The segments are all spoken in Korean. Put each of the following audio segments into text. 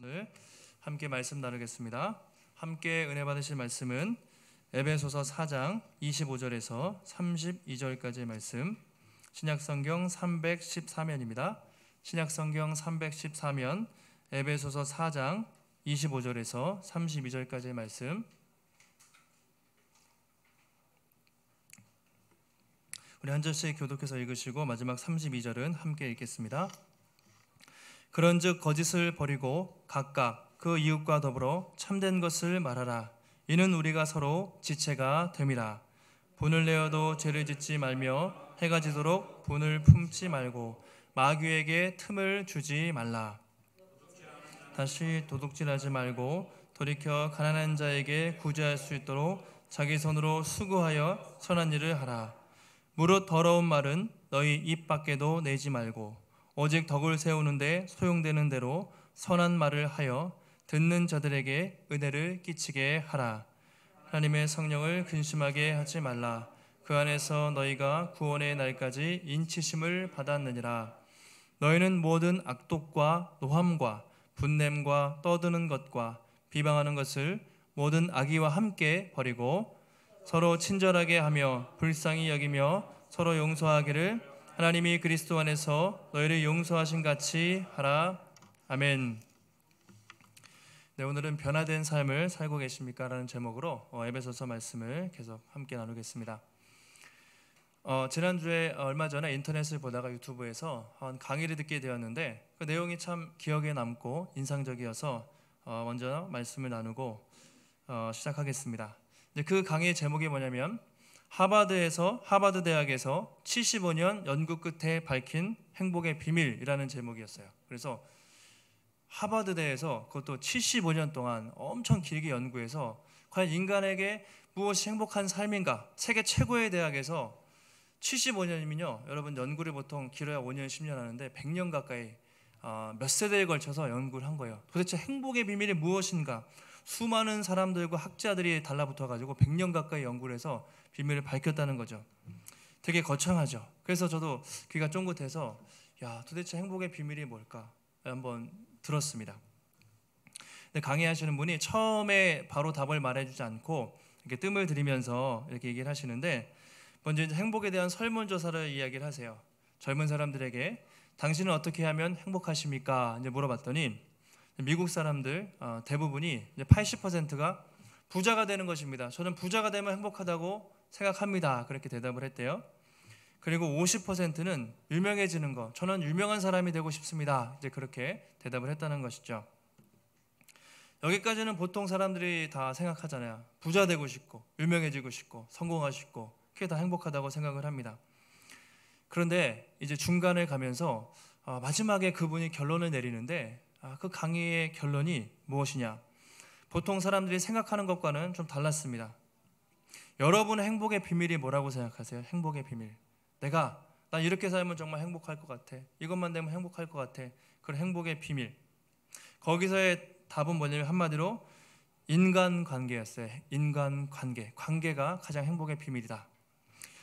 오늘 함께 말씀 나누겠습니다. 함께 은혜 받으실 말씀은 에베소서 4장 25절에서 32절까지의 말씀, 신약성경 314면입니다. 신약성경 314면 에베소서 4장 25절에서 32절까지의 말씀, 우리 한 절씩 교독해서 읽으시고 마지막 32절은 함께 읽겠습니다. 그런즉 거짓을 버리고 각각 그 이웃과 더불어 참된 것을 말하라. 이는 우리가 서로 지체가 됨이라. 분을 내어도 죄를 짓지 말며 해가 지도록 분을 품지 말고 마귀에게 틈을 주지 말라. 다시 도둑질하지 말고 돌이켜 가난한 자에게 구제할 수 있도록 자기 손으로 수고하여 선한 일을 하라. 무릇 더러운 말은 너희 입 밖에도 내지 말고 오직 덕을 세우는데 소용되는 대로 선한 말을 하여 듣는 자들에게 은혜를 끼치게 하라. 하나님의 성령을 근심하게 하지 말라. 그 안에서 너희가 구원의 날까지 인치심을 받았느니라. 너희는 모든 악독과 노함과 분냄과 떠드는 것과 비방하는 것을 모든 악의와 함께 버리고 서로 친절하게 하며 불쌍히 여기며 서로 용서하기를 하나님이 그리스도 안에서 너희를 용서하신 같이 하라. 아멘. 네, 오늘은 변화된 삶을 살고 계십니까? 라는 제목으로 에베소서 말씀을 계속 함께 나누겠습니다. 지난주에 얼마 전에 인터넷을 보다가 유튜브에서 강의를 듣게 되었는데 그 내용이 참 기억에 남고 인상적이어서 먼저 말씀을 나누고 시작하겠습니다. 그 강의의 제목이 뭐냐면 하버드 대학에서 75년 연구 끝에 밝힌 행복의 비밀이라는 제목이었어요. 그래서 하버드대에서 그것도 75년 동안 엄청 길게 연구해서 과연 인간에게 무엇이 행복한 삶인가, 세계 최고의 대학에서 75년이면요, 여러분 연구를 보통 길어야 5년, 10년 하는데 100년 가까이 몇 세대에 걸쳐서 연구를 한 거예요. 도대체 행복의 비밀이 무엇인가? 수많은 사람들과 학자들이 달라붙어가지고 100년 가까이 연구를 해서 비밀을 밝혔다는 거죠. 되게 거창하죠. 그래서 저도 귀가 쫑긋해서 도대체 행복의 비밀이 뭘까 한번 들었습니다. 근데 강의하시는 분이 처음에 바로 답을 말해주지 않고 이렇게 뜸을 들이면서 이렇게 얘기를 하시는데, 먼저 이제 행복에 대한 설문조사를 이야기를 하세요. 젊은 사람들에게 당신은 어떻게 하면 행복하십니까? 이제 물어봤더니 미국 사람들 대부분이 이제 80%가 부자가 되는 것입니다. 저는 부자가 되면 행복하다고 생각합니다. 그렇게 대답을 했대요. 그리고 50%는 유명해지는 것, 저는 유명한 사람이 되고 싶습니다. 이제 그렇게 대답을 했다는 것이죠. 여기까지는 보통 사람들이 다 생각하잖아요. 부자 되고 싶고 유명해지고 싶고 성공하고 싶고 그게 다 행복하다고 생각을 합니다. 그런데 이제 중간을 가면서 마지막에 그분이 결론을 내리는데 그 강의의 결론이 무엇이냐? 보통 사람들이 생각하는 것과는 좀 달랐습니다. 여러분의 행복의 비밀이 뭐라고 생각하세요? 행복의 비밀. 난 이렇게 살면 정말 행복할 것 같아. 이것만 되면 행복할 것 같아. 그런 행복의 비밀. 거기서의 답은 뭐냐면 한마디로 인간관계였어요. 인간관계. 관계가 가장 행복의 비밀이다.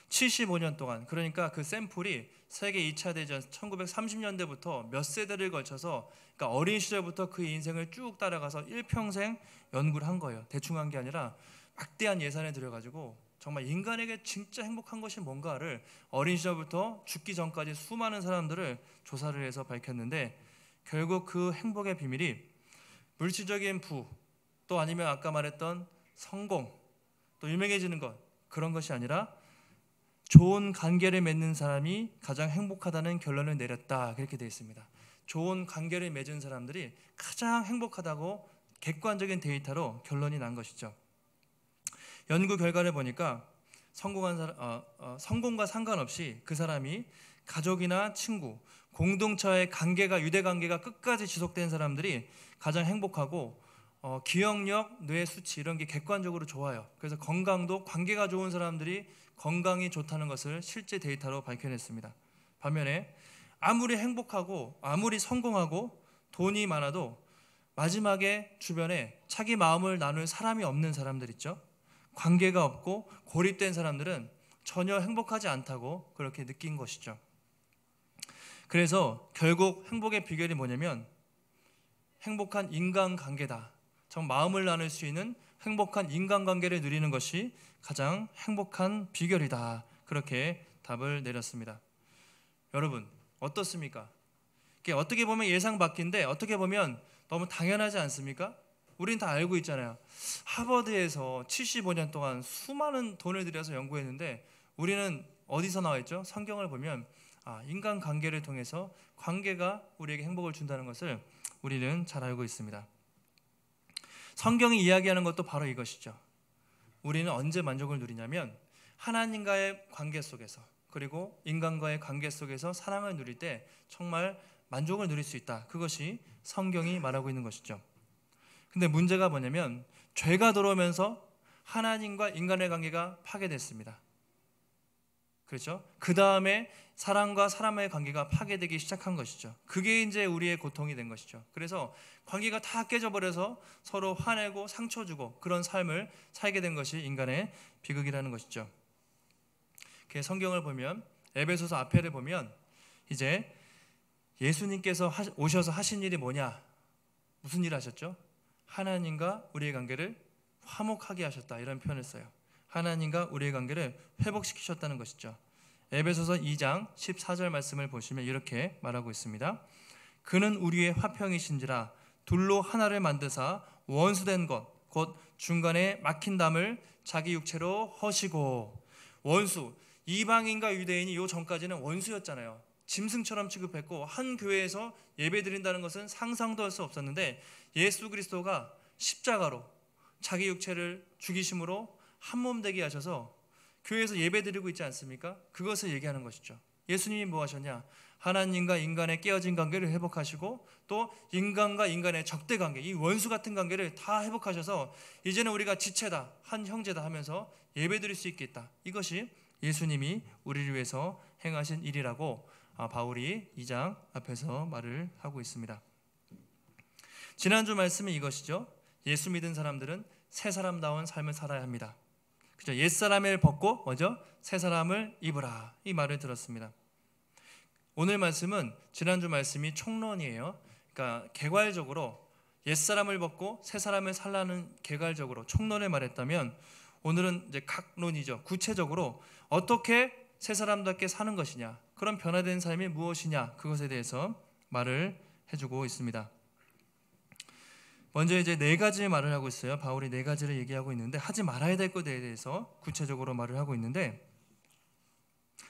75년 동안, 그러니까 그 샘플이 세계 2차 대전 1930년대부터 몇 세대를 걸쳐서, 그러니까 어린 시절부터 그 인생을 쭉 따라가서 일평생 연구를 한 거예요. 대충 한 게 아니라 막대한 예산에 들여가지고 정말 인간에게 진짜 행복한 것이 뭔가를 어린 시절부터 죽기 전까지 수많은 사람들을 조사를 해서 밝혔는데, 결국 그 행복의 비밀이 물질적인 부, 또 아니면 아까 말했던 성공, 또 유명해지는 것, 그런 것이 아니라 좋은 관계를 맺는 사람이 가장 행복하다는 결론을 내렸다. 그렇게 되어 있습니다. 좋은 관계를 맺은 사람들이 가장 행복하다고 객관적인 데이터로 결론이 난 것이죠. 연구 결과를 보니까 성공과 상관없이 그 사람이 가족이나 친구, 공동체의 관계가, 유대관계가 끝까지 지속된 사람들이 가장 행복하고 기억력, 뇌 수치 이런 게 객관적으로 좋아요. 그래서 건강도 관계가 좋은 사람들이 건강이 좋다는 것을 실제 데이터로 밝혀냈습니다. 반면에 아무리 행복하고 아무리 성공하고 돈이 많아도 마지막에 주변에 자기 마음을 나눌 사람이 없는 사람들 있죠. 관계가 없고 고립된 사람들은 전혀 행복하지 않다고 그렇게 느낀 것이죠. 그래서 결국 행복의 비결이 뭐냐면 행복한 인간관계다. 정 마음을 나눌 수 있는 행복한 인간관계를 누리는 것이 가장 행복한 비결이다. 그렇게 답을 내렸습니다. 여러분 어떻습니까? 이게 어떻게 보면 예상 밖인데 어떻게 보면 너무 당연하지 않습니까? 우린 다 알고 있잖아요. 하버드에서 75년 동안 수많은 돈을 들여서 연구했는데 우리는 어디서 나와 있죠? 성경을 보면 인간관계를 통해서 관계가 우리에게 행복을 준다는 것을 우리는 잘 알고 있습니다. 성경이 이야기하는 것도 바로 이것이죠. 우리는 언제 만족을 누리냐면 하나님과의 관계 속에서, 그리고 인간과의 관계 속에서 사랑을 누릴 때 정말 만족을 누릴 수 있다. 그것이 성경이 말하고 있는 것이죠. 근데 문제가 뭐냐면 죄가 들어오면서 하나님과 인간의 관계가 파괴됐습니다. 그렇죠? 그 다음에 사람과 사람의 관계가 파괴되기 시작한 것이죠. 그게 이제 우리의 고통이 된 것이죠. 그래서 관계가 다 깨져버려서 서로 화내고 상처 주고 그런 삶을 살게 된 것이 인간의 비극이라는 것이죠. 성경을 보면 에베소서 앞에를 보면 이제 예수님께서 오셔서 하신 일이 뭐냐? 무슨 일 하셨죠? 하나님과 우리의 관계를 화목하게 하셨다. 이런 표현을 써요. 하나님과 우리의 관계를 회복시키셨다는 것이죠. 에베소서 2장 14절 말씀을 보시면 이렇게 말하고 있습니다. 그는 우리의 화평이신지라 둘로 하나를 만드사 원수된 것 곧 중간에 막힌 담을 자기 육체로 허시고. 원수, 이방인과 유대인이 요 전까지는 원수였잖아요. 짐승처럼 취급했고 한 교회에서 예배드린다는 것은 상상도 할 수 없었는데 예수 그리스도가 십자가로 자기 육체를 죽이심으로 한몸 되게 하셔서 교회에서 예배드리고 있지 않습니까? 그것을 얘기하는 것이죠. 예수님이 뭐 하셨냐? 하나님과 인간의 깨어진 관계를 회복하시고 또 인간과 인간의 적대 관계, 이 원수 같은 관계를 다 회복하셔서 이제는 우리가 지체다, 한 형제다 하면서 예배드릴 수 있겠다. 이것이 예수님이 우리를 위해서 행하신 일이라고 바울이 2장 앞에서 말을 하고 있습니다. 지난주 말씀은 이것이죠. 예수 믿은 사람들은 새 사람다운 삶을 살아야 합니다. 그죠? 옛사람을 벗고 뭐죠? 새 사람을 입으라. 이 말을 들었습니다. 오늘 말씀은 지난주 말씀이 총론이에요. 그러니까 개괄적으로 옛사람을 벗고 새 사람을 살라는 개괄적으로 총론을 말했다면 오늘은 이제 각론이죠. 구체적으로 어떻게 새 사람답게 사는 것이냐, 그런 변화된 삶이 무엇이냐, 그것에 대해서 말을 해주고 있습니다. 먼저 이제 4가지 말을 하고 있어요. 바울이 4가지를 얘기하고 있는데 하지 말아야 될 것에 대해서 구체적으로 말을 하고 있는데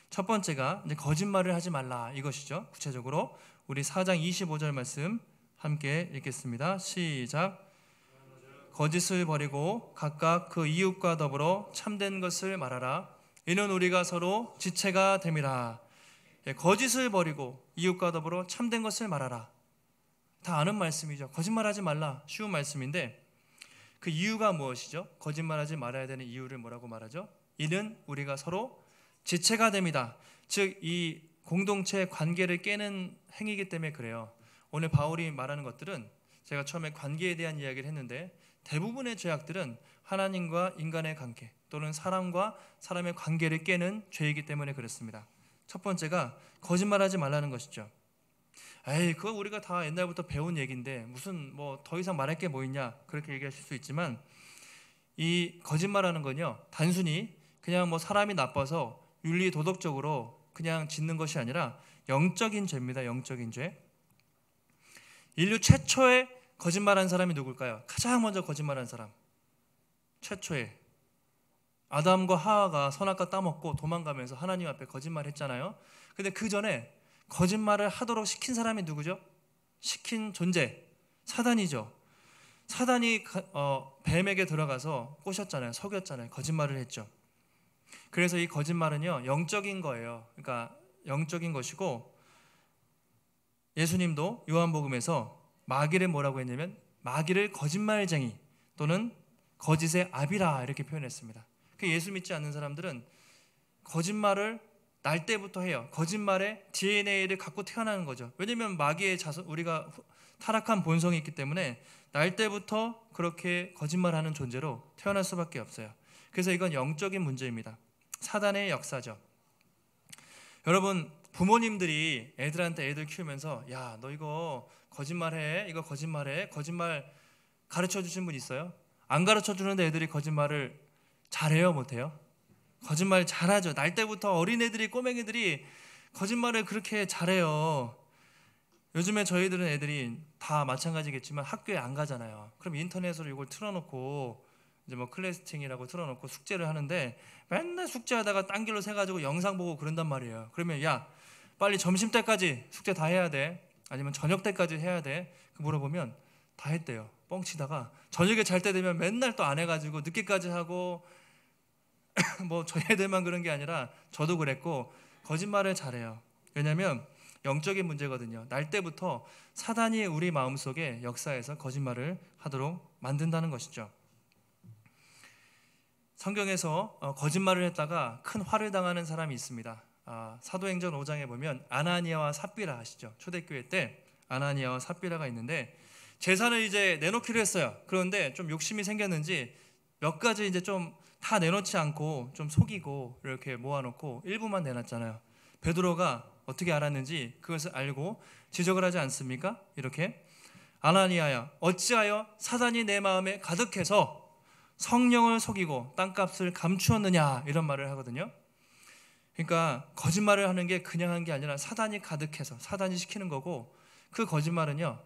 첫 번째가 이제 거짓말을 하지 말라 이것이죠. 구체적으로 우리 4장 25절 말씀 함께 읽겠습니다. 시작. 거짓을 버리고 각각 그 이웃과 더불어 참된 것을 말하라. 이는 우리가 서로 지체가 됨이라. 거짓을 버리고 이웃과 더불어 참된 것을 말하라. 다 아는 말씀이죠. 거짓말하지 말라. 쉬운 말씀인데 그 이유가 무엇이죠? 거짓말하지 말아야 되는 이유를 뭐라고 말하죠? 이는 우리가 서로 지체가 됩니다. 즉 이 공동체 관계를 깨는 행위이기 때문에 그래요. 오늘 바울이 말하는 것들은 제가 처음에 관계에 대한 이야기를 했는데 대부분의 죄악들은 하나님과 인간의 관계 또는 사람과 사람의 관계를 깨는 죄이기 때문에 그렇습니다. 첫 번째가 거짓말하지 말라는 것이죠. 에이, 그거 우리가 다 옛날부터 배운 얘기인데 무슨 뭐 더 이상 말할 게 뭐 있냐 그렇게 얘기하실 수 있지만 이 거짓말하는 건요 단순히 그냥 뭐 사람이 나빠서 윤리 도덕적으로 그냥 짓는 것이 아니라 영적인 죄입니다. 영적인 죄. 인류 최초의 거짓말한 사람이 누굴까요? 가장 먼저 거짓말한 사람. 최초의 아담과 하와가 선악과 따먹고 도망가면서 하나님 앞에 거짓말했잖아요. 근데 그 전에 거짓말을 하도록 시킨 사람이 누구죠? 시킨 존재 사단이죠. 사단이 뱀에게 들어가서 꼬셨잖아요. 속였잖아요. 거짓말을 했죠. 그래서 이 거짓말은요 영적인 거예요. 그러니까 영적인 것이고 예수님도 요한복음에서 마귀를 뭐라고 했냐면 마귀를 거짓말쟁이 또는 거짓의 아비라 이렇게 표현했습니다. 예수 믿지 않는 사람들은 거짓말을 날 때부터 해요. 거짓말의 DNA를 갖고 태어나는 거죠. 왜냐하면 마귀의 자손, 우리가 타락한 본성이 있기 때문에 날 때부터 그렇게 거짓말하는 존재로 태어날 수밖에 없어요. 그래서 이건 영적인 문제입니다. 사단의 역사죠. 여러분 부모님들이 애들한테 애들 키우면서 야, 너 이거 거짓말해, 이거 거짓말해. 거짓말 가르쳐 주신 분 있어요? 안 가르쳐 주는데 애들이 거짓말을 잘해요, 못해요? 거짓말 잘하죠. 날 때부터 어린애들이, 꼬맹이들이 거짓말을 그렇게 잘해요. 요즘에 저희들은 애들이 다 마찬가지겠지만 학교에 안 가잖아요. 그럼 인터넷으로 이걸 틀어놓고 이제 뭐 클래스팅이라고 틀어놓고 숙제를 하는데 맨날 숙제하다가 딴 길로 새가지고 영상 보고 그런단 말이에요. 그러면 야, 빨리 점심 때까지 숙제 다 해야 돼. 아니면 저녁 때까지 해야 돼. 물어보면 다 했대요. 뻥치다가 저녁에 잘 때 되면 맨날 또 안 해가지고 늦게까지 하고 뭐 저희 애들만 그런 게 아니라 저도 그랬고 거짓말을 잘해요. 왜냐하면 영적인 문제거든요. 날 때부터 사단이 우리 마음속에 역사해서 거짓말을 하도록 만든다는 것이죠. 성경에서 거짓말을 했다가 큰 화를 당하는 사람이 있습니다. 사도행전 5장에 보면 아나니아와 삽비라 아시죠? 초대교회 때 아나니아와 삽비라가 있는데 재산을 이제 내놓기로 했어요. 그런데 좀 욕심이 생겼는지 몇 가지 이제 좀 다 내놓지 않고 좀 속이고 이렇게 모아놓고 일부만 내놨잖아요. 베드로가 어떻게 알았는지 그것을 알고 지적을 하지 않습니까? 이렇게 아나니아야, 어찌하여 사단이 내 마음에 가득해서 성령을 속이고 땅값을 감추었느냐, 이런 말을 하거든요. 그러니까 거짓말을 하는 게 그냥 한 게 아니라 사단이 가득해서 사단이 시키는 거고, 그 거짓말은요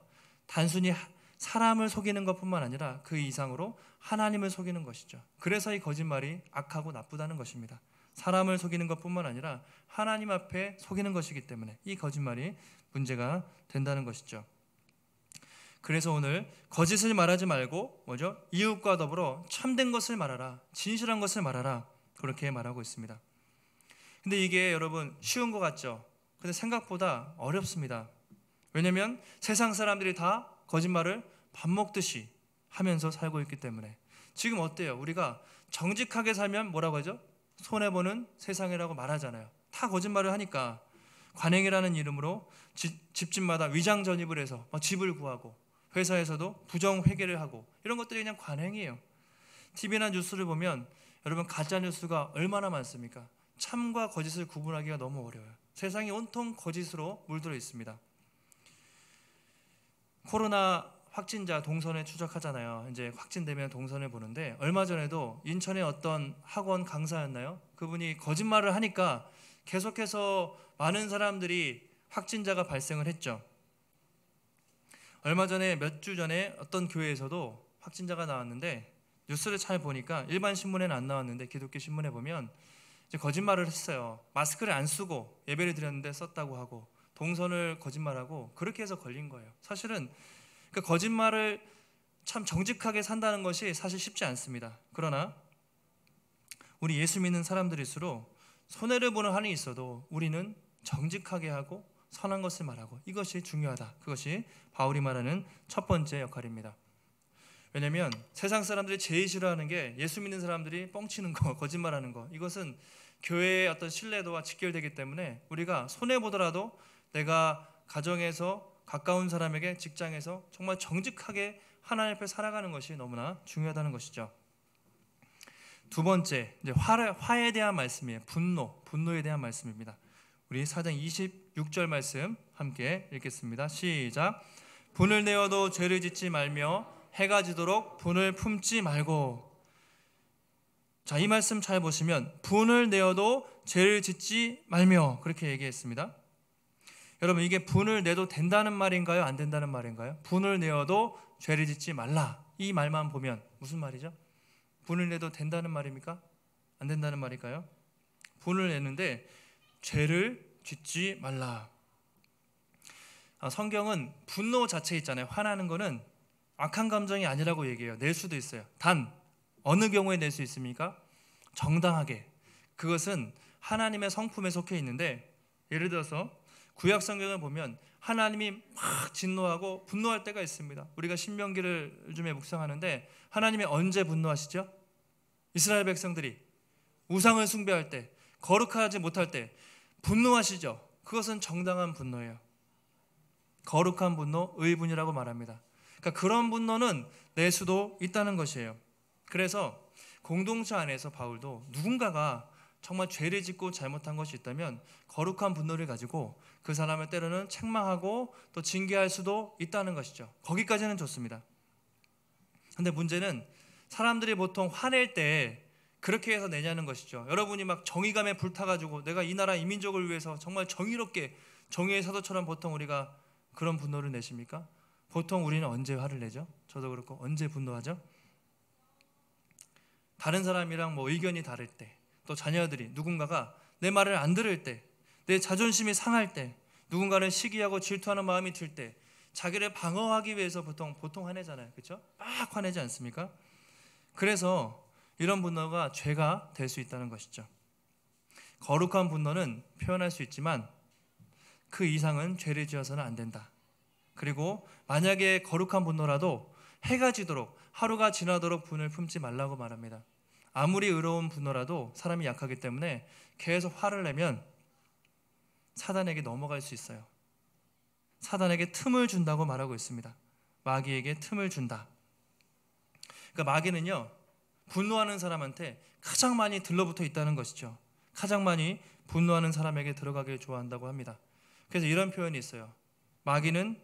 단순히 사람을 속이는 것뿐만 아니라 그 이상으로 하나님을 속이는 것이죠. 그래서 이 거짓말이 악하고 나쁘다는 것입니다. 사람을 속이는 것뿐만 아니라 하나님 앞에 속이는 것이기 때문에 이 거짓말이 문제가 된다는 것이죠. 그래서 오늘 거짓을 말하지 말고 뭐죠? 이웃과 더불어 참된 것을 말하라, 진실한 것을 말하라, 그렇게 말하고 있습니다. 근데 이게 여러분 쉬운 것 같죠? 근데 생각보다 어렵습니다. 왜냐하면 세상 사람들이 다 거짓말을 밥 먹듯이 하면서 살고 있기 때문에. 지금 어때요? 우리가 정직하게 살면 뭐라고 하죠? 손해보는 세상이라고 말하잖아요. 다 거짓말을 하니까 관행이라는 이름으로 집집마다 위장 전입을 해서 집을 구하고, 회사에서도 부정 회계를 하고, 이런 것들이 그냥 관행이에요. TV나 뉴스를 보면 여러분 가짜 뉴스가 얼마나 많습니까? 참과 거짓을 구분하기가 너무 어려워요. 세상이 온통 거짓으로 물들어 있습니다. 코로나 확진자 동선에 추적하잖아요. 이제 확진되면 동선을 보는데 얼마 전에도 인천의 어떤 학원 강사였나요? 그분이 거짓말을 하니까 계속해서 많은 사람들이 확진자가 발생을 했죠. 얼마 전에 몇 주 전에 어떤 교회에서도 확진자가 나왔는데 뉴스를 잘 보니까 일반 신문에는 안 나왔는데 기독교 신문에 보면 이제 거짓말을 했어요. 마스크를 안 쓰고 예배를 드렸는데 썼다고 하고 동선을 거짓말하고 그렇게 해서 걸린 거예요. 사실은 그 거짓말을 참 정직하게 산다는 것이 사실 쉽지 않습니다. 그러나 우리 예수 믿는 사람들일수록 손해를 보는 한이 있어도 우리는 정직하게 하고 선한 것을 말하고, 이것이 중요하다. 그것이 바울이 말하는 첫 번째 역할입니다. 왜냐하면 세상 사람들이 제일 싫어하는 게 예수 믿는 사람들이 뻥치는 거, 거짓말하는 거. 이것은 교회의 어떤 신뢰도와 직결되기 때문에 우리가 손해보더라도 내가 가정에서 가까운 사람에게, 직장에서 정말 정직하게 하나님 앞에 살아가는 것이 너무나 중요하다는 것이죠. 두 번째, 이제 화에 대한 말씀이에요. 분노에 대한 말씀입니다. 우리 4장 26절 말씀 함께 읽겠습니다. 시작. 분을 내어도 죄를 짓지 말며 해가 지도록 분을 품지 말고. 자, 이 말씀 잘 보시면 분을 내어도 죄를 짓지 말며, 그렇게 얘기했습니다. 여러분, 이게 분을 내도 된다는 말인가요? 안 된다는 말인가요? 분을 내어도 죄를 짓지 말라, 이 말만 보면 무슨 말이죠? 분을 내도 된다는 말입니까? 안 된다는 말일까요? 분을 내는데 죄를 짓지 말라. 성경은 분노 자체 있잖아요. 화나는 거는 악한 감정이 아니라고 얘기해요. 낼 수도 있어요. 단 어느 경우에 낼 수 있습니까? 정당하게. 그것은 하나님의 성품에 속해 있는데, 예를 들어서 구약 성경을 보면 하나님이 막 진노하고 분노할 때가 있습니다. 우리가 신명기를 요즘에 묵상하는데 하나님이 언제 분노하시죠? 이스라엘 백성들이 우상을 숭배할 때, 거룩하지 못할 때 분노하시죠. 그것은 정당한 분노예요. 거룩한 분노, 의분이라고 말합니다. 그러니까 그런 분노는 낼 수도 있다는 것이에요. 그래서 공동체 안에서 바울도 누군가가 정말 죄를 짓고 잘못한 것이 있다면 거룩한 분노를 가지고 그 사람을 때로는 책망하고 또 징계할 수도 있다는 것이죠. 거기까지는 좋습니다. 근데 문제는 사람들이 보통 화낼 때 그렇게 해서 내냐는 것이죠. 여러분이 막 정의감에 불타가지고 내가 이 나라 이민족을 위해서 정말 정의롭게 정의의 사도처럼 보통 우리가 그런 분노를 내십니까? 보통 우리는 언제 화를 내죠? 저도 그렇고 언제 분노하죠? 다른 사람이랑 뭐 의견이 다를 때, 또 자녀들이 누군가가 내 말을 안 들을 때, 내 자존심이 상할 때, 누군가를 시기하고 질투하는 마음이 들 때, 자기를 방어하기 위해서 보통 화내잖아요. 그렇죠? 막 화내지 않습니까? 그래서 이런 분노가 죄가 될 수 있다는 것이죠. 거룩한 분노는 표현할 수 있지만 그 이상은 죄를 지어서는 안 된다. 그리고 만약에 거룩한 분노라도 해가 지도록, 하루가 지나도록 분을 품지 말라고 말합니다. 아무리 의로운 분노라도 사람이 약하기 때문에 계속 화를 내면 사단에게 넘어갈 수 있어요. 사단에게 틈을 준다고 말하고 있습니다. 마귀에게 틈을 준다. 그러니까 마귀는요, 분노하는 사람한테 가장 많이 들러붙어 있다는 것이죠. 가장 많이 분노하는 사람에게 들어가길 좋아한다고 합니다. 그래서 이런 표현이 있어요. 마귀는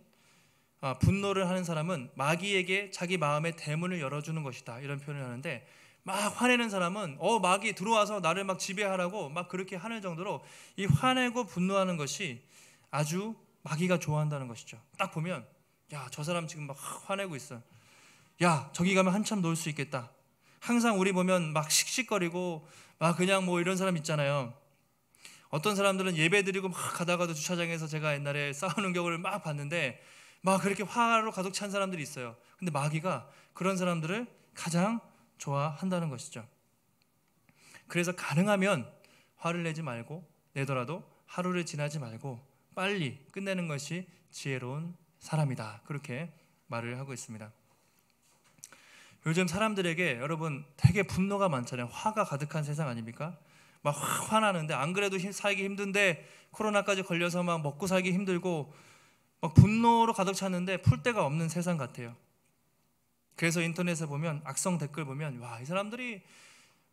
분노를 하는 사람은 마귀에게 자기 마음의 대문을 열어주는 것이다. 이런 표현을 하는데, 막 화내는 사람은 마귀 들어와서 나를 막 지배하라고 막 그렇게 하는 정도로 이 화내고 분노하는 것이 아주 마귀가 좋아한다는 것이죠. 딱 보면 야, 저 사람 지금 막 화내고 있어. 야, 저기 가면 한참 놀 수 있겠다. 항상 우리 보면 막 씩씩거리고 막 그냥 뭐 이런 사람 있잖아요. 어떤 사람들은 예배 드리고 막 가다가도 주차장에서 제가 옛날에 싸우는 경우를 막 봤는데 막 그렇게 화로 가득 찬 사람들이 있어요. 근데 마귀가 그런 사람들을 가장 좋아한다는 것이죠. 그래서 가능하면 화를 내지 말고, 내더라도 하루를 지나지 말고 빨리 끝내는 것이 지혜로운 사람이다. 그렇게 말을 하고 있습니다. 요즘 사람들에게 여러분 되게 분노가 많잖아요. 화가 가득한 세상 아닙니까? 막 화나는데, 안 그래도 살기 힘든데 코로나까지 걸려서 막 먹고 살기 힘들고 막 분노로 가득 찼는데 풀 데가 없는 세상 같아요. 그래서 인터넷에 보면 악성 댓글 보면 와, 이 사람들이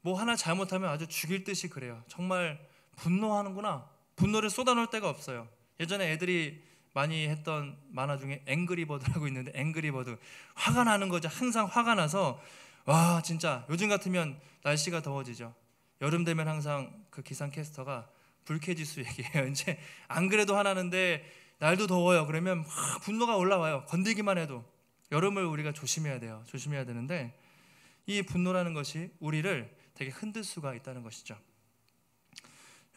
뭐 하나 잘못하면 아주 죽일 듯이 그래요. 정말 분노하는구나. 분노를 쏟아놓을 데가 없어요. 예전에 애들이 많이 했던 만화 중에 앵그리버드라고 있는데, 앵그리버드, 화가 나는 거죠. 항상 화가 나서 와, 진짜 요즘 같으면 날씨가 더워지죠. 여름 되면 항상 그 기상캐스터가 불쾌지수 얘기해요. 이제 안 그래도 화나는데 날도 더워요. 그러면 막 분노가 올라와요. 건들기만 해도. 여름을 우리가 조심해야 돼요. 조심해야 되는데 이 분노라는 것이 우리를 되게 흔들 수가 있다는 것이죠.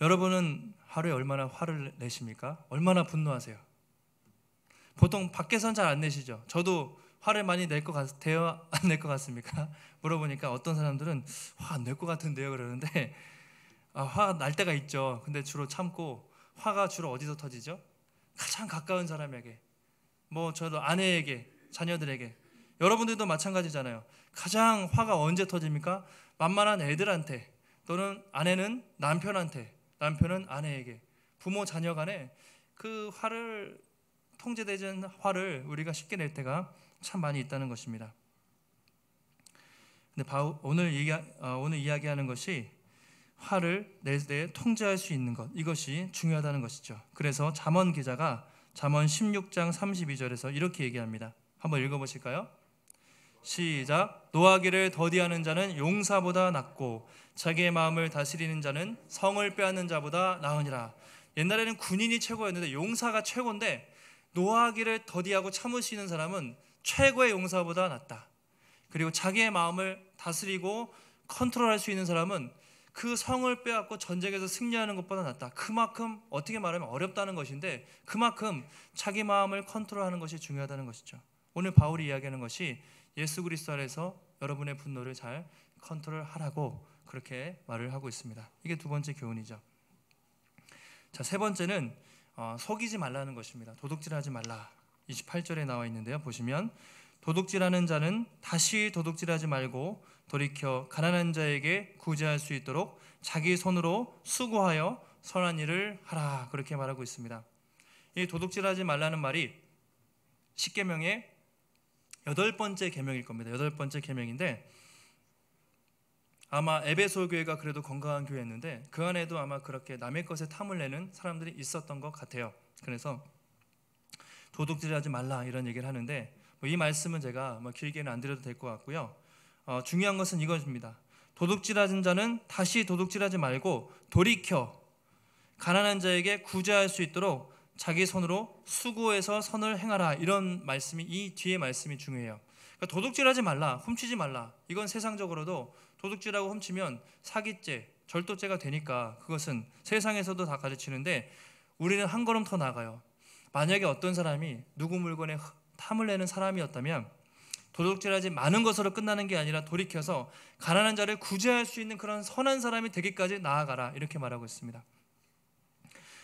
여러분은 하루에 얼마나 화를 내십니까? 얼마나 분노하세요? 보통 밖에선 잘 안 내시죠? 저도 화를 많이 낼 것 같아요? 안 낼 것 같습니까? 물어보니까 어떤 사람들은 화 안 낼 것 같은데요 그러는데, 화 날 때가 있죠. 근데 주로 참고, 화가 주로 어디서 터지죠? 가장 가까운 사람에게, 뭐 저도 아내에게, 자녀들에게. 여러분들도 마찬가지잖아요. 가장 화가 언제 터집니까? 만만한 애들한테, 또는 아내는 남편한테, 남편은 아내에게, 부모 자녀 간에 그 화를, 통제되지 않는 화를 우리가 쉽게 낼 때가 참 많이 있다는 것입니다. 근데 오늘 이야기하는 것이 화를 낼 때 통제할 수 있는 것, 이것이 중요하다는 것이죠. 그래서 잠언 기자가 잠언 16장 32절에서 이렇게 얘기합니다. 한번 읽어보실까요? 시작. 노하기를 더디하는 자는 용사보다 낫고 자기의 마음을 다스리는 자는 성을 빼앗는 자보다 나으니라. 옛날에는 군인이 최고였는데 용사가 최고인데, 노하기를 더디하고 참을 수 있는 사람은 최고의 용사보다 낫다. 그리고 자기의 마음을 다스리고 컨트롤할 수 있는 사람은 그 성을 빼앗고 전쟁에서 승리하는 것보다 낫다. 그만큼 어떻게 말하면 어렵다는 것인데, 그만큼 자기 마음을 컨트롤하는 것이 중요하다는 것이죠. 오늘 바울이 이야기하는 것이 예수 그리스도 안에서 여러분의 분노를 잘 컨트롤하라고 그렇게 말을 하고 있습니다. 이게 두 번째 교훈이죠. 자, 세 번째는 속이지 말라는 것입니다. 도둑질하지 말라. 28절에 나와 있는데요. 보시면 도둑질하는 자는 다시 도둑질하지 말고 돌이켜 가난한 자에게 구제할 수 있도록 자기 손으로 수고하여 선한 일을 하라. 그렇게 말하고 있습니다. 이 도둑질하지 말라는 말이 십계명의 8번째 계명일 겁니다. 8번째 계명인데, 아마 에베소 교회가 그래도 건강한 교회였는데 그 안에도 아마 그렇게 남의 것에 탐을 내는 사람들이 있었던 것 같아요. 그래서 도둑질하지 말라 이런 얘기를 하는데 이 말씀은 제가 길게는 안 드려도 될 것 같고요. 중요한 것은 이것입니다. 도둑질하는 자는 다시 도둑질하지 말고 돌이켜 가난한 자에게 구제할 수 있도록 자기 손으로 수고해서 선을 행하라. 이런 말씀이, 이 뒤에 말씀이 중요해요. 그러니까 도둑질하지 말라, 훔치지 말라. 이건 세상적으로도 도둑질하고 훔치면 사기죄, 절도죄가 되니까 그것은 세상에서도 다 가르치는데 우리는 한 걸음 더 나아가요. 만약에 어떤 사람이 누구 물건에 탐을 내는 사람이었다면 도둑질하지 많은 것으로 끝나는 게 아니라 돌이켜서 가난한 자를 구제할 수 있는 그런 선한 사람이 되기까지 나아가라. 이렇게 말하고 있습니다.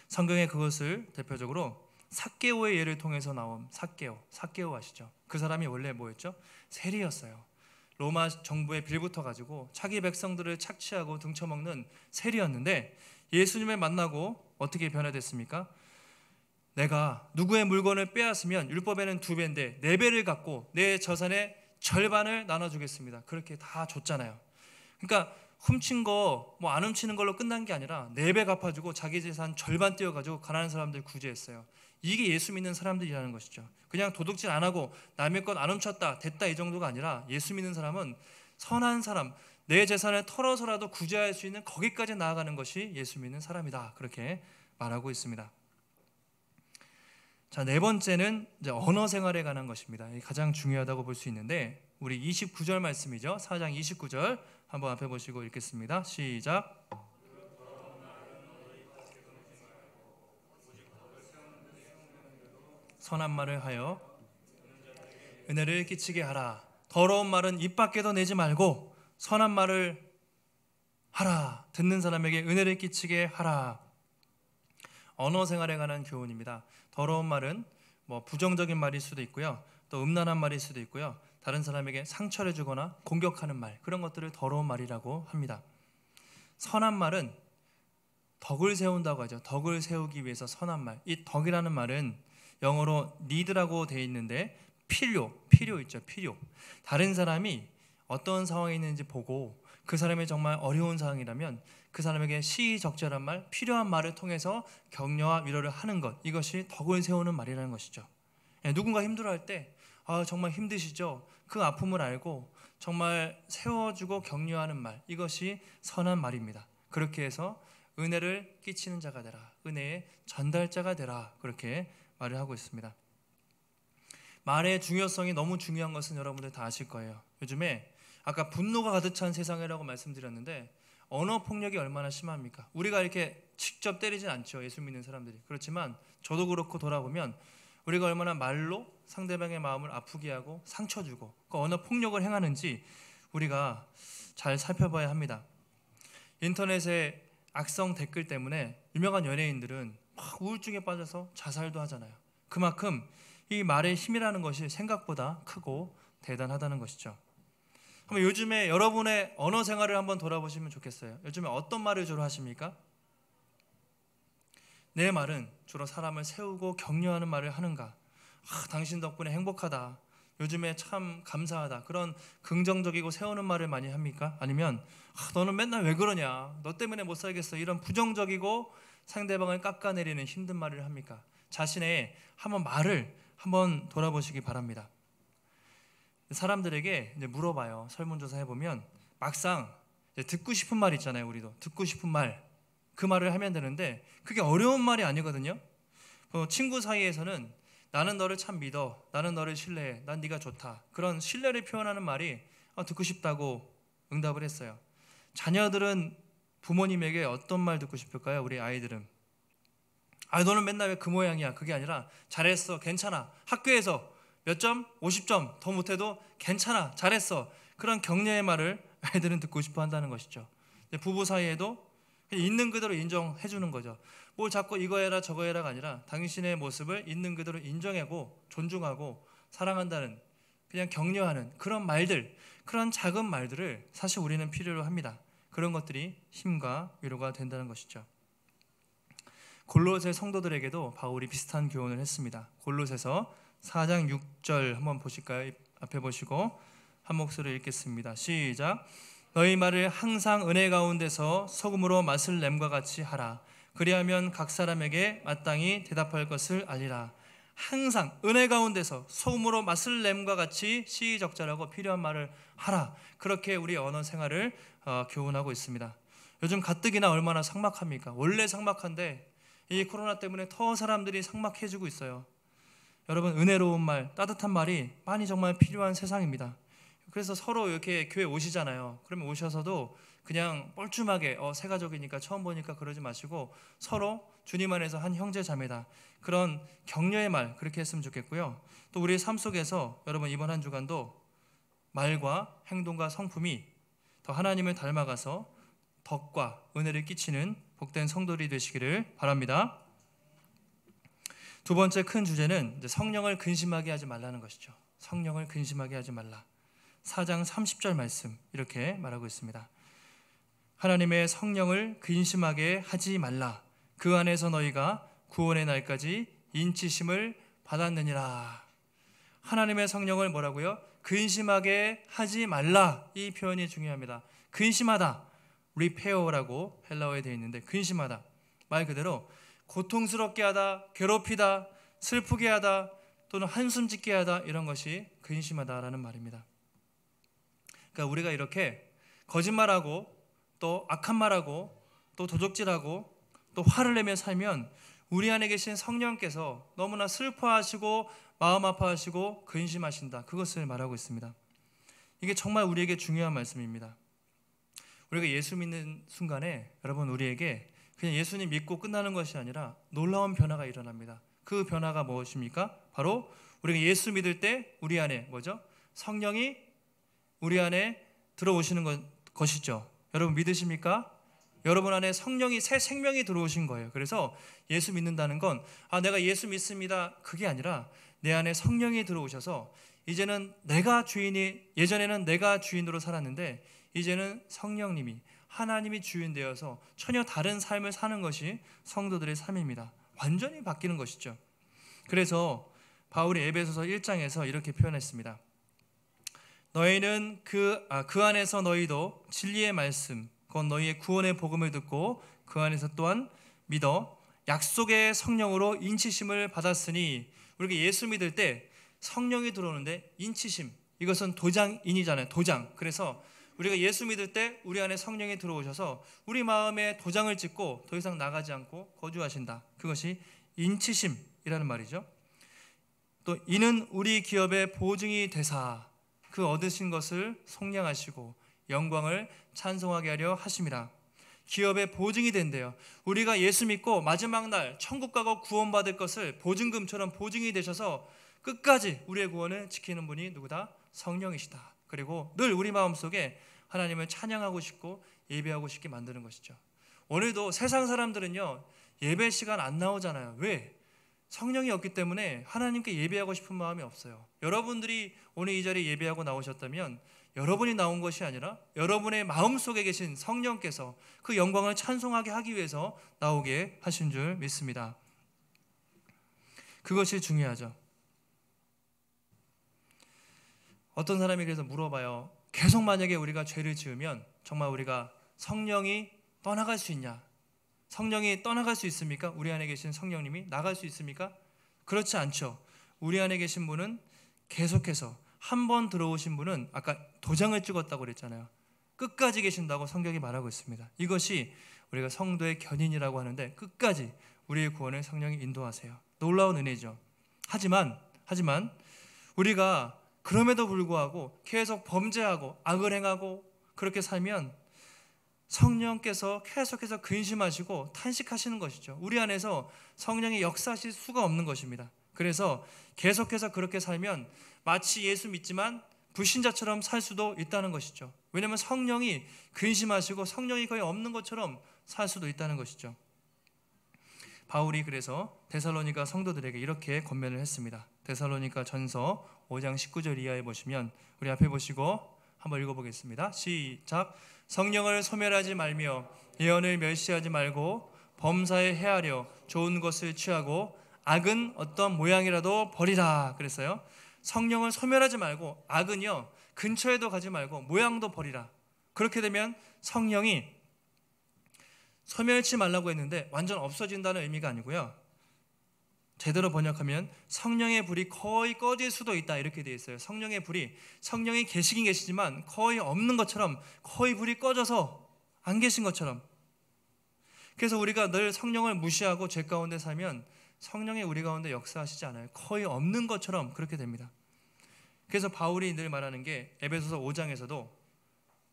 성경에 그것을 대표적으로 삭개오의 예를 통해서 나온 삭개오 아시죠? 그 사람이 원래 뭐였죠? 세리였어요. 로마 정부에 빌붙어 가지고 자기 백성들을 착취하고 등쳐먹는 세리였는데 예수님을 만나고 어떻게 변화됐습니까? 내가 누구의 물건을 빼앗으면 율법에는 2배인데 4배를 갖고 내 재산의 절반을 나눠주겠습니다. 그렇게 다 줬잖아요. 그러니까 훔친 거 안 훔치는 걸로 끝난 게 아니라 4배 갚아주고 자기 재산 절반 떼어가지고 가난한 사람들 구제했어요. 이게 예수 믿는 사람들이라는 것이죠. 그냥 도둑질 안 하고 남의 것 안 훔쳤다 됐다 이 정도가 아니라 예수 믿는 사람은 선한 사람, 내 재산을 털어서라도 구제할 수 있는 거기까지 나아가는 것이 예수 믿는 사람이다. 그렇게 말하고 있습니다. 자, 4번째는 이제 언어 생활에 관한 것입니다. 가장 중요하다고 볼 수 있는데 우리 29절 말씀이죠. 4장 29절 한번 앞에 보시고 읽겠습니다. 시작. 선한 말을 하여 은혜를 끼치게 하라. 더러운 말은 입 밖에도 내지 말고 선한 말을 하라. 듣는 사람에게 은혜를 끼치게 하라. 언어 생활에 관한 교훈입니다. 더러운 말은 부정적인 말일 수도 있고요. 또 음란한 말일 수도 있고요. 다른 사람에게 상처를 주거나 공격하는 말, 그런 것들을 더러운 말이라고 합니다. 선한 말은 덕을 세운다고 하죠. 덕을 세우기 위해서 선한 말. 이 덕이라는 말은 영어로 need라고 되어 있는데 필요 있죠. 필요. 다른 사람이 어떤 상황에 있는지 보고 그 사람이 정말 어려운 상황이라면 그 사람에게 시의적절한 말, 필요한 말을 통해서 격려와 위로를 하는 것, 이것이 덕을 세우는 말이라는 것이죠. 누군가 힘들어할 때 정말 힘드시죠? 그 아픔을 알고 정말 세워주고 격려하는 말, 이것이 선한 말입니다. 그렇게 해서 은혜를 끼치는 자가 되라, 은혜의 전달자가 되라, 그렇게 말을 하고 있습니다. 말의 중요성이 너무 중요한 것은 여러분들 다 아실 거예요. 요즘에 아까 분노가 가득 찬 세상이라고 말씀드렸는데 언어 폭력이 얼마나 심합니까? 우리가 이렇게 직접 때리진 않죠, 예수 믿는 사람들이. 그렇지만 저도 그렇고 돌아보면 우리가 얼마나 말로 상대방의 마음을 아프게 하고 상처 주고 그 언어 폭력을 행하는지 우리가 잘 살펴봐야 합니다. 인터넷에 악성 댓글 때문에 유명한 연예인들은 막 우울증에 빠져서 자살도 하잖아요. 그만큼 이 말의 힘이라는 것이 생각보다 크고 대단하다는 것이죠. 그럼 요즘에 여러분의 언어 생활을 한번 돌아보시면 좋겠어요. 요즘에 어떤 말을 주로 하십니까? 내 말은 주로 사람을 세우고 격려하는 말을 하는가? 당신 덕분에 행복하다, 요즘에 참 감사하다, 그런 긍정적이고 세우는 말을 많이 합니까? 아니면 너는 맨날 왜 그러냐, 너 때문에 못 살겠어, 이런 부정적이고 상대방을 깎아내리는 힘든 말을 합니까? 자신의 말을 한번 돌아보시기 바랍니다. 사람들에게 이제 물어봐요. 설문조사 해보면 막상 듣고 싶은 말 있잖아요. 우리도 듣고 싶은 말, 그 말을 하면 되는데 그게 어려운 말이 아니거든요. 친구 사이에서는 나는 너를 참 믿어, 나는 너를 신뢰해, 난 네가 좋다, 그런 신뢰를 표현하는 말이 듣고 싶다고 응답을 했어요. 자녀들은 부모님에게 어떤 말 듣고 싶을까요? 우리 아이들은 너는 맨날 왜 그 모양이야, 그게 아니라 잘했어, 괜찮아, 학교에서 몇 점? 50점 더 못해도 괜찮아, 잘했어, 그런 격려의 말을 아이들은 듣고 싶어 한다는 것이죠. 부부 사이에도 있는 그대로 인정해 주는 거죠. 뭘 자꾸 이거 해라 저거 해라가 아니라 당신의 모습을 있는 그대로 인정하고 존중하고 사랑한다는, 그냥 격려하는 그런 말들, 그런 작은 말들을 사실 우리는 필요로 합니다. 그런 것들이 힘과 위로가 된다는 것이죠. 골로새 성도들에게도 바울이 비슷한 교훈을 했습니다. 골로새서 4장 6절 한번 보실까요? 앞에 보시고 한 목소리로 읽겠습니다. 시작. 너희 말을 항상 은혜 가운데서 소금으로 맛을 냄과 같이 하라. 그리하면 각 사람에게 마땅히 대답할 것을 알리라. 항상 은혜 가운데서 소금으로 맛을 냄과 같이 시의적절하고 필요한 말을 하라. 그렇게 우리 언어 생활을 교훈하고 있습니다. 요즘 가뜩이나 얼마나 삭막합니까? 원래 삭막한데 이 코로나 때문에 더 사람들이 삭막해지고 있어요. 여러분, 은혜로운 말, 따뜻한 말이 많이 정말 필요한 세상입니다. 그래서 서로 이렇게 교회 오시잖아요. 그러면 오셔서도 그냥 뻘쭘하게 새 가족이니까 처음 보니까 그러지 마시고 서로 주님 안에서 한 형제 자매다, 그런 격려의 말 그렇게 했으면 좋겠고요. 또 우리의 삶 속에서 여러분 이번 한 주간도 말과 행동과 성품이 더 하나님을 닮아가서 덕과 은혜를 끼치는 복된 성도들이 되시기를 바랍니다. 두 번째 큰 주제는 성령을 근심하게 하지 말라는 것이죠. 성령을 근심하게 하지 말라. 4장 30절 말씀 이렇게 말하고 있습니다. 하나님의 성령을 근심하게 하지 말라. 그 안에서 너희가 구원의 날까지 인치심을 받았느니라. 하나님의 성령을 뭐라고요? 근심하게 하지 말라. 이 표현이 중요합니다. 근심하다, 리페어라고 헬라어에 되어 있는데 근심하다, 말 그대로 고통스럽게 하다, 괴롭히다, 슬프게 하다, 또는 한숨 짓게 하다, 이런 것이 근심하다라는 말입니다. 그러니까 우리가 이렇게 거짓말하고 또 악한 말하고 또 도적질하고 또 화를 내며 살면 우리 안에 계신 성령께서 너무나 슬퍼하시고 마음 아파하시고 근심하신다, 그것을 말하고 있습니다. 이게 정말 우리에게 중요한 말씀입니다. 우리가 예수 믿는 순간에 여러분 우리에게 그냥 예수님 믿고 끝나는 것이 아니라 놀라운 변화가 일어납니다. 그 변화가 무엇입니까? 바로 우리가 예수 믿을 때 우리 안에 뭐죠? 성령이 우리 안에 들어오시는 것이죠. 여러분 믿으십니까? 여러분 안에 성령이, 새 생명이 들어오신 거예요. 그래서 예수 믿는다는 건 내가 예수 믿습니다, 그게 아니라 내 안에 성령이 들어오셔서 이제는 내가 주인이, 예전에는 내가 주인으로 살았는데 이제는 성령님이, 하나님이 주인 되어서 전혀 다른 삶을 사는 것이 성도들의 삶입니다. 완전히 바뀌는 것이죠. 그래서 바울이 에베소서 1장에서 이렇게 표현했습니다. 너희는 그 안에서 너희도 진리의 말씀, 곧 너희의 구원의 복음을 듣고 그 안에서 또한 믿어 약속의 성령으로 인치심을 받았으니, 우리가 예수 믿을 때 성령이 들어오는데 인치심, 이것은 도장인이잖아요. 도장. 그래서 우리가 예수 믿을 때 우리 안에 성령이 들어오셔서 우리 마음에 도장을 찍고 더 이상 나가지 않고 거주하신다. 그것이 인치심이라는 말이죠. 또 이는 우리 기업의 보증이 되사 그 얻으신 것을 속량하시고 영광을 찬송하게 하려 하심이라. 기업의 보증이 된대요. 우리가 예수 믿고 마지막 날 천국 가고 구원받을 것을 보증금처럼 보증이 되셔서 끝까지 우리의 구원을 지키는 분이 누구다? 성령이시다. 그리고 늘 우리 마음속에 하나님을 찬양하고 싶고 예배하고 싶게 만드는 것이죠. 오늘도 세상 사람들은요, 예배 시간 안 나오잖아요. 왜? 성령이 없기 때문에 하나님께 예배하고 싶은 마음이 없어요. 여러분들이 오늘 이 자리에 예배하고 나오셨다면 여러분이 나온 것이 아니라 여러분의 마음속에 계신 성령께서 그 영광을 찬송하게 하기 위해서 나오게 하신 줄 믿습니다. 그것이 중요하죠. 어떤 사람이 그래서 물어봐요. 계속 만약에 우리가 죄를 지으면 정말 우리가 성령이 떠나갈 수 있냐? 성령이 떠나갈 수 있습니까? 우리 안에 계신 성령님이 나갈 수 있습니까? 그렇지 않죠. 우리 안에 계신 분은 계속해서, 한 번 들어오신 분은 아까 도장을 찍었다고 그랬잖아요. 끝까지 계신다고 성경이 말하고 있습니다. 이것이 우리가 성도의 견인이라고 하는데 끝까지 우리의 구원을 성령이 인도하세요. 놀라운 은혜죠. 하지만 우리가 그럼에도 불구하고 계속 범죄하고 악을 행하고 그렇게 살면 성령께서 계속해서 근심하시고 탄식하시는 것이죠. 우리 안에서 성령이 역사하실 수가 없는 것입니다. 그래서 계속해서 그렇게 살면 마치 예수 믿지만 불신자처럼 살 수도 있다는 것이죠. 왜냐하면 성령이 근심하시고 성령이 거의 없는 것처럼 살 수도 있다는 것이죠. 바울이 그래서 데살로니가 성도들에게 이렇게 권면을 했습니다. 데살로니가 전서 5장 19절 이하에 보시면, 우리 앞에 보시고 한번 읽어보겠습니다. 시작. 성령을 소멸하지 말며 예언을 멸시하지 말고 범사에 헤아려 좋은 것을 취하고 악은 어떤 모양이라도 버리라 그랬어요. 성령을 소멸하지 말고, 악은요 근처에도 가지 말고 모양도 버리라. 그렇게 되면 성령이 소멸치 말라고 했는데 완전 없어진다는 의미가 아니고요. 제대로 번역하면 성령의 불이 거의 꺼질 수도 있다 이렇게 되어 있어요. 성령의 불이, 성령이 계시긴 계시지만 거의 없는 것처럼, 거의 불이 꺼져서 안 계신 것처럼. 그래서 우리가 늘 성령을 무시하고 죄 가운데 살면 성령이 우리 가운데 역사하시지 않아요. 거의 없는 것처럼 그렇게 됩니다. 그래서 바울이 늘 말하는 게 에베소서 5장에서도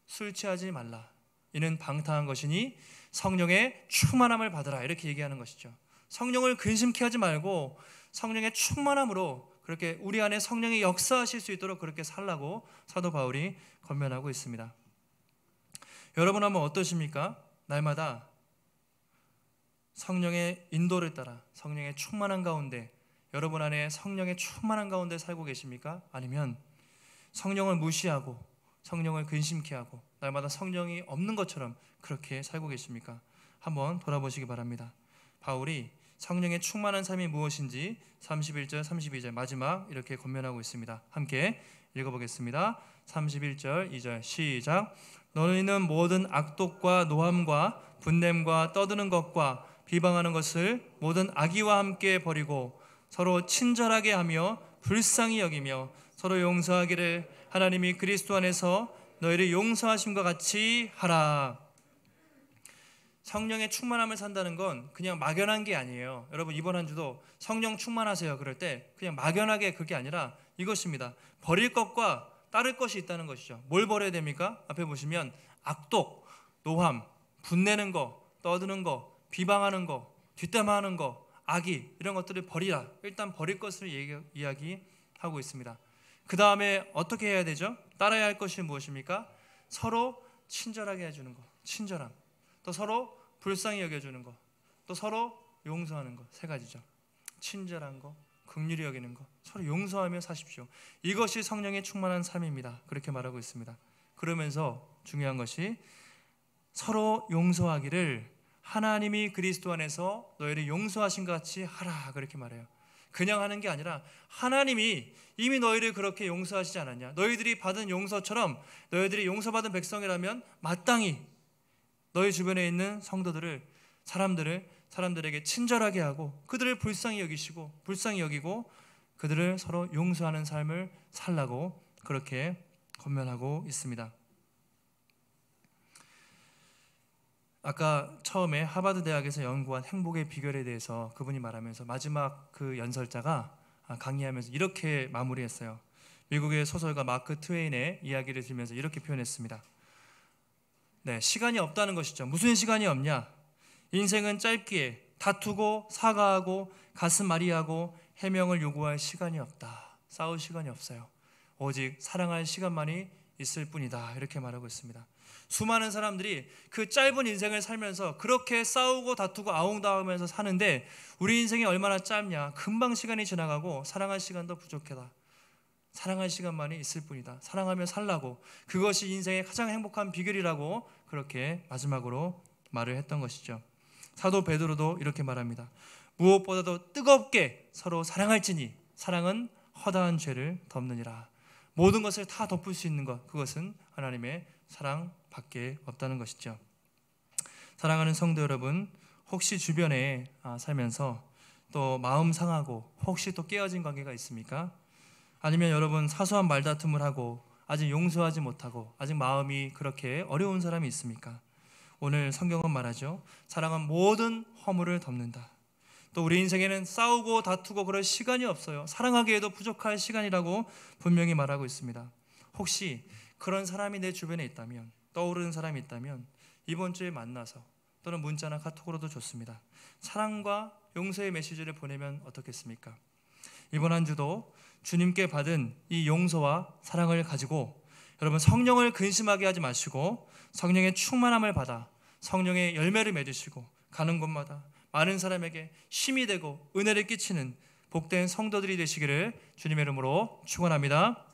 술 취하지 말라, 이는 방탕한 것이니 성령의 충만함을 받으라, 이렇게 얘기하는 것이죠. 성령을 근심케 하지 말고 성령의 충만함으로 그렇게 우리 안에 성령이 역사하실 수 있도록 그렇게 살라고 사도 바울이 권면하고 있습니다. 여러분 한번 어떠십니까? 날마다 성령의 인도를 따라 성령의 충만한 가운데, 여러분 안에 성령의 충만한 가운데 살고 계십니까? 아니면 성령을 무시하고 성령을 근심케 하고 날마다 성령이 없는 것처럼 그렇게 살고 계십니까? 한번 돌아보시기 바랍니다. 바울이 성령의 충만한 삶이 무엇인지 31절, 32절 마지막 이렇게 권면하고 있습니다. 함께 읽어보겠습니다. 31절, 2절 시작. 너희는 모든 악독과 노함과 분냄과 떠드는 것과 비방하는 것을 모든 악의와 함께 버리고 서로 친절하게 하며 불쌍히 여기며 서로 용서하기를 하나님이 그리스도 안에서 너희를 용서하심과 같이 하라. 성령의 충만함을 산다는 건 그냥 막연한 게 아니에요. 여러분 이번 한 주도 성령 충만하세요 그럴 때 그냥 막연하게 그게 아니라 이것입니다. 버릴 것과 따를 것이 있다는 것이죠. 뭘 버려야 됩니까? 앞에 보시면 악독, 노함, 분내는 거, 떠드는 거, 비방하는 거, 뒷담화하는 거, 악의, 이런 것들을 버리라. 일단 버릴 것을 이야기하고 있습니다. 그 다음에 어떻게 해야 되죠? 따라야 할 것이 무엇입니까? 서로 친절하게 해주는 거, 친절함. 또 서로 불쌍히 여겨주는 거, 또 서로 용서하는 거, 세 가지죠. 친절한 거, 긍휼히 여기는 거, 서로 용서하며 사십시오. 이것이 성령의 충만한 삶입니다. 그렇게 말하고 있습니다. 그러면서 중요한 것이 서로 용서하기를 하나님이 그리스도 안에서 너희를 용서하신 것 같이 하라, 그렇게 말해요. 그냥 하는 게 아니라 하나님이 이미 너희를 그렇게 용서하시지 않았냐? 너희들이 받은 용서처럼 너희들이 용서받은 백성이라면 마땅히 너희 주변에 있는 성도들을, 사람들에게 친절하게 하고 그들을 불쌍히 여기고 그들을 서로 용서하는 삶을 살라고 그렇게 권면하고 있습니다. 아까 처음에 하버드 대학에서 연구한 행복의 비결에 대해서 그분이 말하면서 마지막 그 연설자가 강의하면서 이렇게 마무리했어요. 미국의 소설가 마크 트웨인의 이야기를 들으면서 이렇게 표현했습니다. 네, 시간이 없다는 것이죠. 무슨 시간이 없냐? 인생은 짧기에 다투고 사과하고 가슴 아리하고 해명을 요구할 시간이 없다. 싸울 시간이 없어요. 오직 사랑할 시간만이 있을 뿐이다. 이렇게 말하고 있습니다. 수많은 사람들이 그 짧은 인생을 살면서 그렇게 싸우고 다투고 아웅다웅하면서 사는데 우리 인생이 얼마나 짧냐? 금방 시간이 지나가고 사랑할 시간도 부족하다. 사랑할 시간만이 있을 뿐이다. 사랑하며 살라고, 그것이 인생의 가장 행복한 비결이라고 그렇게 마지막으로 말을 했던 것이죠. 사도 베드로도 이렇게 말합니다. 무엇보다도 뜨겁게 서로 사랑할지니 사랑은 허다한 죄를 덮느니라. 모든 것을 다 덮을 수 있는 것, 그것은 하나님의 사랑밖에 없다는 것이죠. 사랑하는 성도 여러분, 혹시 주변에 살면서 또 마음 상하고 혹시 또 깨어진 관계가 있습니까? 아니면 여러분 사소한 말다툼을 하고 아직 용서하지 못하고 아직 마음이 그렇게 어려운 사람이 있습니까? 오늘 성경은 말하죠. 사랑은 모든 허물을 덮는다. 또 우리 인생에는 싸우고 다투고 그럴 시간이 없어요. 사랑하기에도 부족할 시간이라고 분명히 말하고 있습니다. 혹시 그런 사람이 내 주변에 있다면, 떠오르는 사람이 있다면 이번 주에 만나서 또는 문자나 카톡으로도 좋습니다. 사랑과 용서의 메시지를 보내면 어떻겠습니까? 이번 한 주도 주님께 받은 이 용서와 사랑을 가지고 여러분 성령을 근심하게 하지 마시고 성령의 충만함을 받아 성령의 열매를 맺으시고 가는 곳마다 많은 사람에게 힘이 되고 은혜를 끼치는 복된 성도들이 되시기를 주님의 이름으로 축원합니다.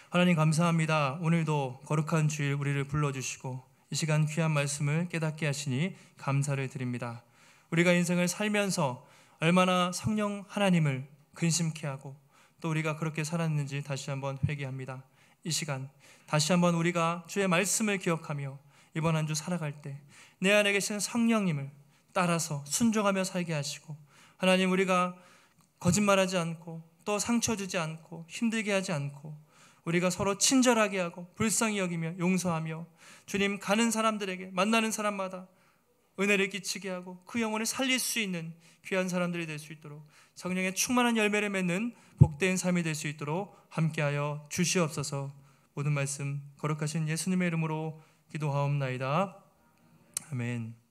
하나님 감사합니다. 오늘도 거룩한 주일 우리를 불러주시고 이 시간 귀한 말씀을 깨닫게 하시니 감사를 드립니다. 우리가 인생을 살면서 얼마나 성령 하나님을 근심케 하고 또 우리가 그렇게 살았는지 다시 한번 회개합니다. 이 시간 다시 한번 우리가 주의 말씀을 기억하며 이번 한 주 살아갈 때 내 안에 계신 성령님을 따라서 순종하며 살게 하시고, 하나님, 우리가 거짓말하지 않고 또 상처 주지 않고 힘들게 하지 않고 우리가 서로 친절하게 하고 불쌍히 여기며 용서하며, 주님, 가는 사람들에게 만나는 사람마다 은혜를 끼치게 하고 그 영혼을 살릴 수 있는 귀한 사람들이 될 수 있도록 성령의 충만한 열매를 맺는 복된 삶이 될 수 있도록 함께하여 주시옵소서. 모든 말씀 거룩하신 예수님의 이름으로 기도하옵나이다. 아멘.